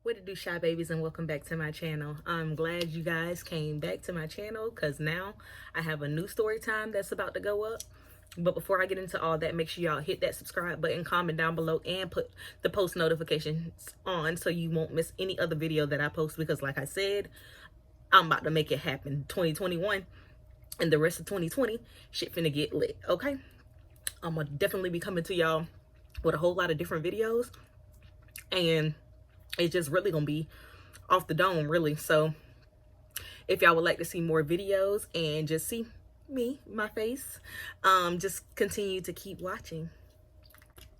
What it do, shy babies, and welcome back to my channel. I'm glad you guys came back to my channel because now I have a new story time that's about to go up. But before I get into all that, make sure y'all hit that subscribe button, comment down below, and put the post notifications on so you won't miss any other video that I post, because like I said, I'm about to make it happen. 2021 and the rest of 2020, shit finna get lit, okay? I'm gonna definitely be coming to y'all with a whole lot of different videos, and it's just really gonna be off the dome, really. So if y'all would like to see more videos and just see me, my face, just continue to keep watching.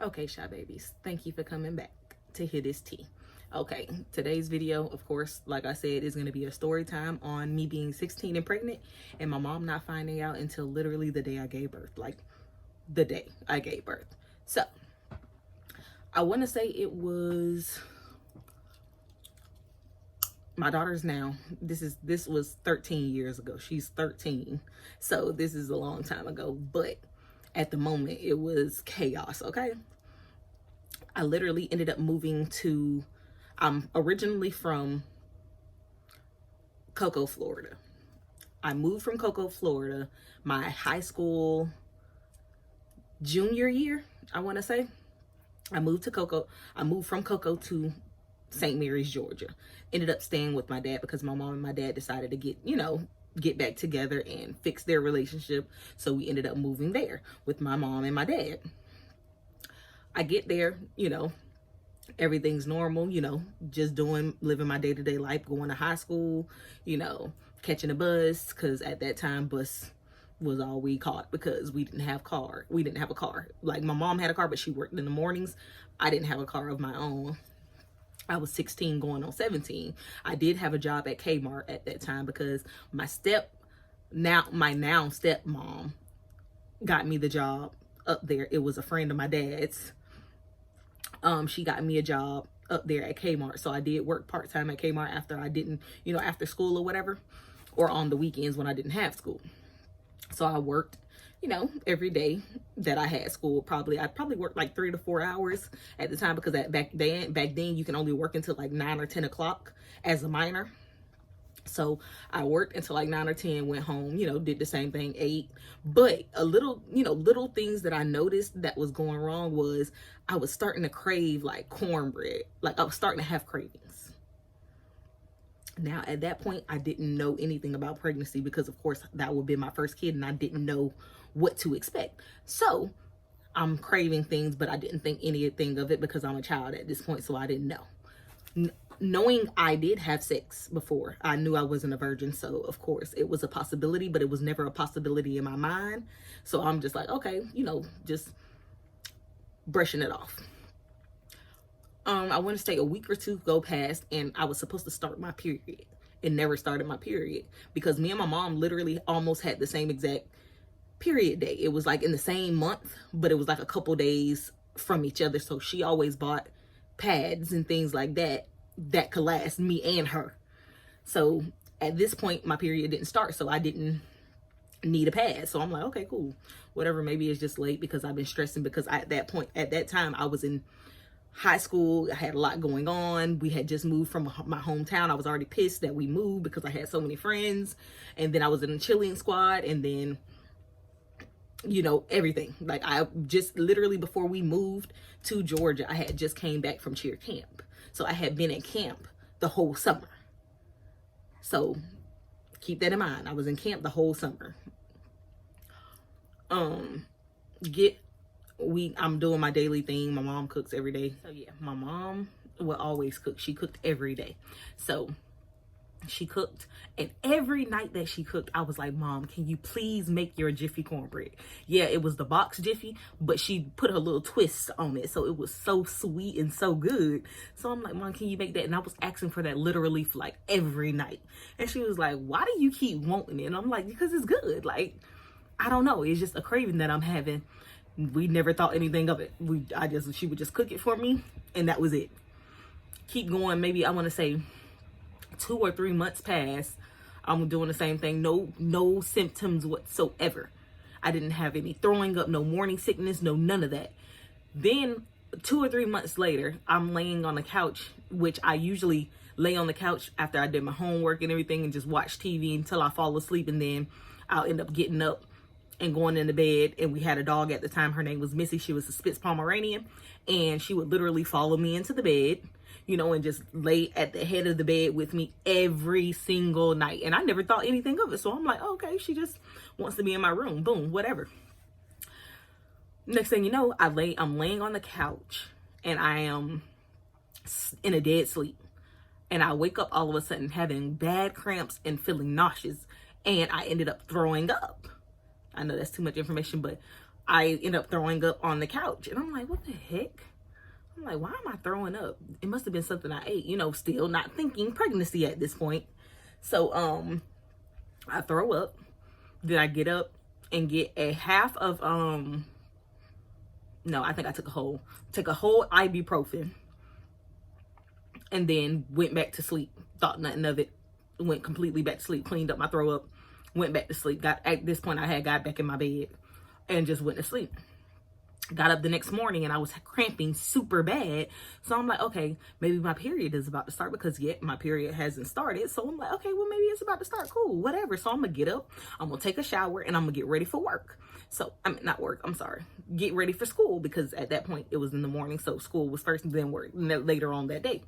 Okay, shy babies, thank you for coming back to hear this tea. Okay, today's video, of course, like I said, is going to be a story time on me being 16 and pregnant and my mom not finding out until literally the day I gave birth. Like, the day I gave birth. So I want to say it was my daughter's now, this was 13 years ago. She's 13, so this is a long time ago, but at the moment it was chaos. Okay, I literally ended up moving to, I'm originally from Cocoa, Florida. I moved from Cocoa, Florida my high school junior year, I want to say. I moved from Cocoa to St. Mary's, Georgia. Ended up staying with my dad because my mom and my dad decided to get back together and fix their relationship. So we ended up moving there with my mom and my dad. I get there, everything's normal, just living my day-to-day life, going to high school, catching a bus, because at that time bus was all we caught because we didn't have a car. Like, my mom had a car, but she worked in the mornings. I didn't have a car of my own. I was 16 going on 17. I did have a job at Kmart at that time because my now stepmom got me the job up there. It was a friend of my dad's. She got me a job up there at Kmart. So I did work part-time at Kmart after I didn't, after school or whatever, or on the weekends when I didn't have school. So I worked, every day that I had school. I probably worked like 3 to 4 hours at the time, because back then you can only work until like 9 or 10 o'clock as a minor. So I worked until like 9 or 10, went home, did the same thing, ate. But little things that I noticed that was going wrong was I was starting to crave like cornbread. Like, I was starting to have cravings. Now, at that point, I didn't know anything about pregnancy because, of course, that would be my first kid and I didn't know what to expect. So I'm craving things, but I didn't think anything of it because I'm a child at this point, so I didn't know. Knowing I did have sex before, I knew I wasn't a virgin, so of course it was a possibility, but it was never a possibility in my mind. So I'm just like, okay, just brushing it off. I want to say a week or two go past and I was supposed to start my period. It never started my period because me and my mom literally almost had the same exact period day. It was like in the same month, but it was like a couple days from each other. So she always bought pads and things like that could last me and her. So at this point, my period didn't start, so I didn't need a pad. So I'm like, okay, cool, whatever. Maybe it's just late because I've been stressing, because at that time I was in high school. I had a lot going on. We had just moved from my hometown. I was already pissed that we moved because I had so many friends, and then I was in a cheerleading squad, and then everything. Like, I just literally, before we moved to Georgia, I had just came back from cheer camp. So I had been at camp the whole summer. So keep that in mind. I was in camp the whole summer. I'm doing my daily thing. My mom cooks every day. So yeah, my mom will always cook. She cooked every day. So she cooked, and every night that she cooked, I was like, Mom, can you please make your Jiffy cornbread? Yeah, it was the box Jiffy, but she put her little twist on it, so it was so sweet and so good. So I'm like, Mom, can you make that? And I was asking for that literally for like every night, and she was like, why do you keep wanting it? And I'm like, because it's good. Like, I don't know, it's just a craving that I'm having. We never thought anything of it. She would just cook it for me, and that was it. Keep going. Maybe I want to say 2 or 3 months passed. I'm doing the same thing. No symptoms whatsoever. I didn't have any throwing up, no morning sickness, no none of that. Then 2 or 3 months later, I'm laying on the couch, which I usually lay on the couch after I did my homework and everything and just watch TV until I fall asleep, and then I'll end up getting up and going into bed. And we had a dog at the time. Her name was Missy. She was a Spitz Pomeranian, and she would literally follow me into the bed, you know, and just lay at the head of the bed with me every single night. And I never thought anything of it. So I'm like, okay, she just wants to be in my room. Boom, whatever. Next thing you know, I'm laying on the couch and I am in a dead sleep. And I wake up all of a sudden having bad cramps and feeling nauseous. And I ended up throwing up. I know that's too much information, but I ended up throwing up on the couch. And I'm like, what the heck? I'm like, why am I throwing up? It must have been something I ate, you know, still not thinking pregnancy at this point. So I throw up. Then I get up and get a half of no, I think I took a whole ibuprofen, and then went back to sleep. Thought nothing of it. Went completely back to sleep. Cleaned up my throw up. Went back to sleep. At this point, I had got back in my bed and just went to sleep. Got up the next morning and I was cramping super bad. So I'm like, okay, maybe my period is about to start, because yet my period hasn't started. So I'm like, okay, well, maybe it's about to start. Cool, whatever. So I'm gonna get up, I'm gonna take a shower, and I'm gonna get ready for work. So I mean, not work, I'm sorry, get ready for school, because at that point it was in the morning. So school was first and then work later on that day.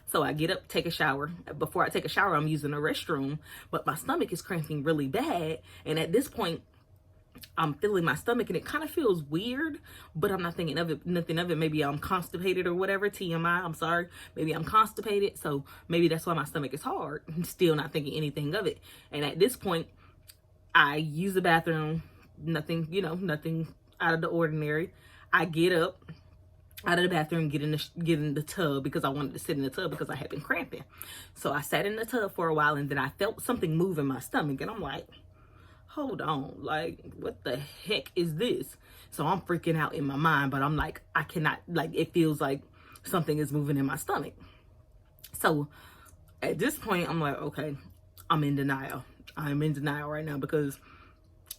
So I get up, take a shower. Before I take a shower, I'm using a restroom, but my stomach is cramping really bad. And at this point, I'm feeling my stomach and it kind of feels weird, but I'm not thinking of it, nothing of it. Maybe I'm constipated or whatever, TMI, I'm sorry. Maybe I'm constipated, so maybe that's why my stomach is hard. I'm still not thinking anything of it. And at this point, I use the bathroom, nothing, you know, nothing out of the ordinary. I get up out of the bathroom, get in the tub, because I wanted to sit in the tub because I had been cramping. So I sat in the tub for a while, and then I felt something move in my stomach, and I'm like, hold on, like, what the heck is this? So I'm freaking out in my mind, but I'm like, I cannot, like, it feels like something is moving in my stomach. So at this point, I'm like, okay, I'm in denial. I'm in denial right now, because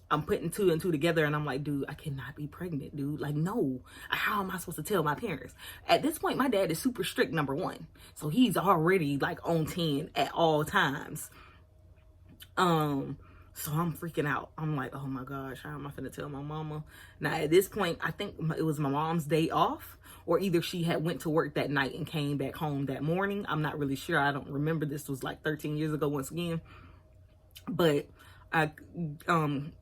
I'm putting 2 and 2 together, and I'm like, dude, I cannot be pregnant, dude. Like, no, how am I supposed to tell my parents? At this point, my dad is super strict, number one. So he's already like on 10 at all times. So I'm freaking out. I'm like, oh my gosh, how am I finna tell my mama? Now at this point, I think it was my mom's day off, or either she had went to work that night and came back home that morning. I'm not really sure. I don't remember. This was like 13 years ago once again. But my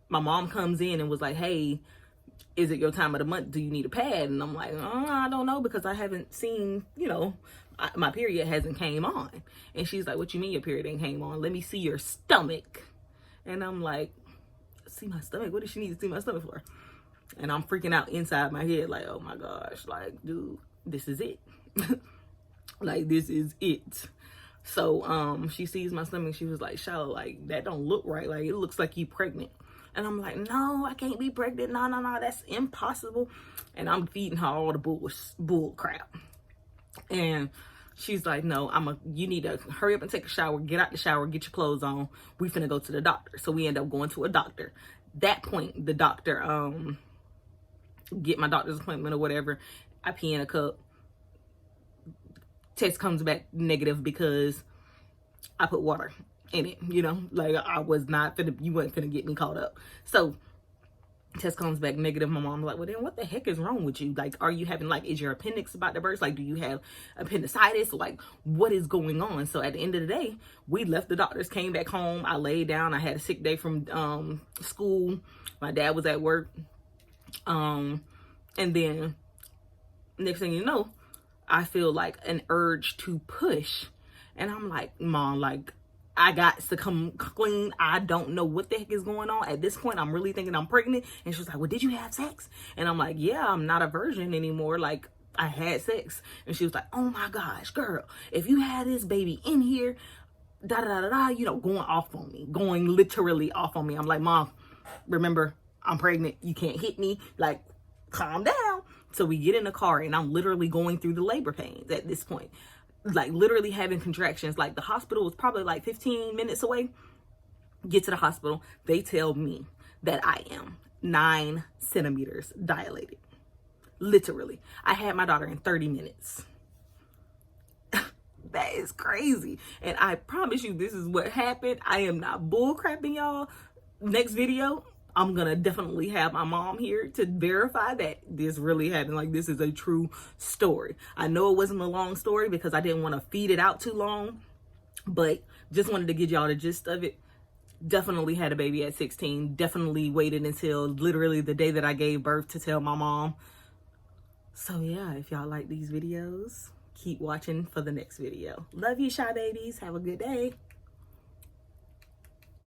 mom comes in and was like, hey, is it your time of the month? Do you need a pad? And I'm like, oh, I don't know, because I haven't seen, you know, my period hasn't came on. And she's like, what you mean your period ain't came on? Let me see your stomach. And I'm like, see my stomach? What does she need to see my stomach for? And I'm freaking out inside my head, like, oh my gosh, like, dude, this is it. Like, this is it. So she sees my stomach. She was like, Shallow, like, that don't look right. Like, it looks like you pregnant. And I'm like, no, I can't be pregnant. No, that's impossible. And I'm feeding her all the bull crap. And she's like, no, you need to hurry up and take a shower, get out the shower, get your clothes on. We finna go to the doctor. So we end up going to a doctor. That point, the doctor, get my doctor's appointment or whatever. I pee in a cup. Test comes back negative because I put water in it, you know, like I was not finna, you wasn't finna get me caught up. So test comes back negative. My mom's like, well, then what the heck is wrong with you? Like, are you having, like, is your appendix about to burst? Like, do you have appendicitis? Like, what is going on? So at the end of the day, we left the doctors, came back home. I laid down. I had a sick day from school. My dad was at work. And then next thing you know, I feel like an urge to push. And I'm like, Mom, like, I got to come clean. I don't know what the heck is going on. At this point, I'm really thinking I'm pregnant. And she's like, well, did you have sex? And I'm like, yeah, I'm not a virgin anymore. Like, I had sex. And she was like, oh my gosh, girl, if you had this baby in here, you know, going off on me, going literally off on me. I'm like, Mom, remember, I'm pregnant. You can't hit me. Like, calm down. So we get in the car, and I'm literally going through the labor pains at this point. Like, literally having contractions. Like, the hospital was probably like 15 minutes away. Get to the hospital. They tell me that I am 9 centimeters dilated. Literally. I had my daughter in 30 minutes. That is crazy. And I promise you, this is what happened. I am not bull crapping, y'all. Next video, I'm gonna definitely have my mom here to verify that this really happened. Like, this is a true story. I know it wasn't a long story because I didn't want to feed it out too long, but just wanted to give y'all the gist of it. Definitely had a baby at 16. Definitely waited until literally the day that I gave birth to tell my mom. So yeah, if y'all like these videos, keep watching for the next video. Love you, Shy Babies. Have a good day.